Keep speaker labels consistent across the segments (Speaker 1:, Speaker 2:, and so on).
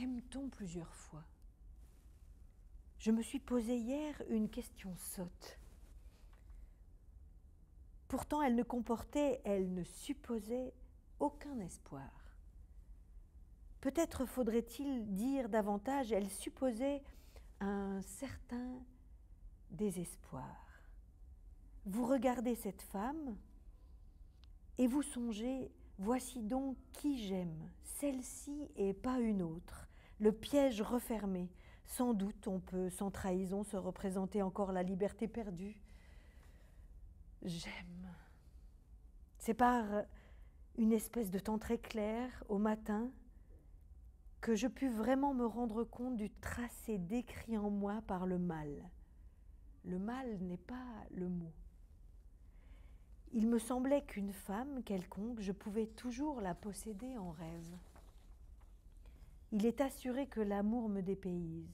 Speaker 1: Aime-t-on plusieurs fois? Je me suis posé hier une question sotte. Pourtant, elle ne supposait aucun espoir. Peut-être faudrait-il dire davantage, elle supposait un certain désespoir. Vous regardez cette femme et vous songez, voici donc qui j'aime, celle-ci et pas une autre, le piège refermé. Sans doute on peut sans trahison se représenter encore la liberté perdue. J'aime. C'est par une espèce de temps très clair, au matin, que je pus vraiment me rendre compte du tracé décrit en moi par le mal. Le mal n'est pas le mot. Il me semblait qu'une femme quelconque, je pouvais toujours la posséder en rêve. Il est assuré que l'amour me dépayse,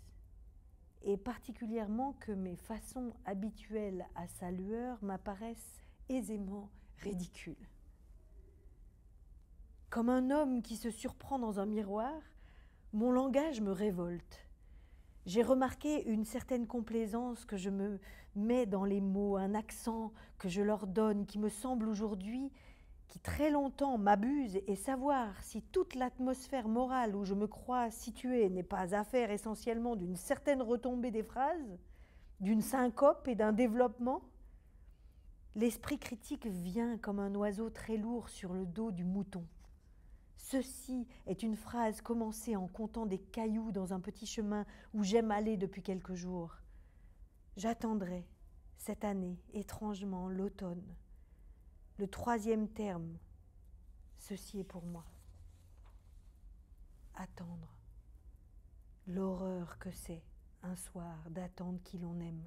Speaker 1: et particulièrement que mes façons habituelles à sa lueur m'apparaissent aisément ridicules. Comme un homme qui se surprend dans un miroir, mon langage me révolte. J'ai remarqué une certaine complaisance que je me mets dans les mots, un accent que je leur donne, qui me semble aujourd'hui, qui très longtemps m'abuse, et savoir si toute l'atmosphère morale où je me crois située n'est pas affaire essentiellement d'une certaine retombée des phrases, d'une syncope et d'un développement. L'esprit critique vient comme un oiseau très lourd sur le dos du mouton. Ceci est une phrase commencée en comptant des cailloux dans un petit chemin où j'aime aller depuis quelques jours. J'attendrai cette année, étrangement, l'automne. Le troisième terme, ceci est pour moi. Attendre. L'horreur que c'est, un soir, d'attendre qui l'on aime.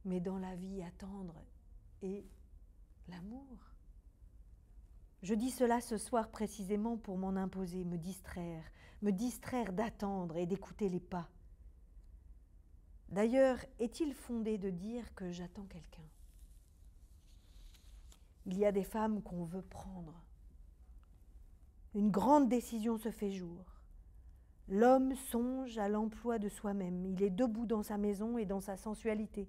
Speaker 1: Mais dans la vie, attendre et l'amour. Je dis cela ce soir précisément pour m'en imposer, me distraire d'attendre et d'écouter les pas. D'ailleurs, est-il fondé de dire que j'attends quelqu'un? Il y a des femmes qu'on veut prendre. Une grande décision se fait jour. L'homme songe à l'emploi de soi-même. Il est debout dans sa maison et dans sa sensualité.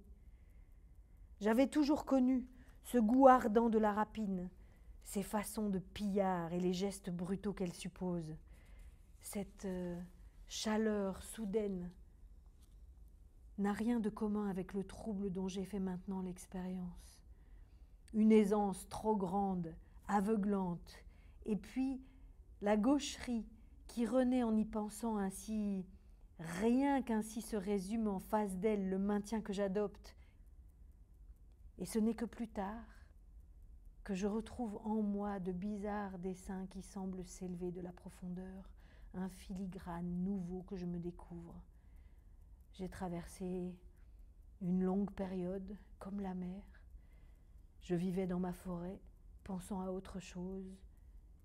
Speaker 1: J'avais toujours connu ce goût ardent de la rapine, ces façons de pillard et les gestes brutaux qu'elle suppose, cette chaleur soudaine n'a rien de commun avec le trouble dont j'ai fait maintenant l'expérience. Une aisance trop grande, aveuglante, et puis la gaucherie qui renaît en y pensant ainsi, rien qu'ainsi se résume en face d'elle le maintien que j'adopte. Et ce n'est que plus tard que je retrouve en moi de bizarres dessins qui semblent s'élever de la profondeur, un filigrane nouveau que je me découvre. J'ai traversé une longue période comme la mer. Je vivais dans ma forêt, pensant à autre chose,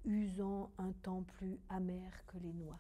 Speaker 1: usant un temps plus amer que les noix.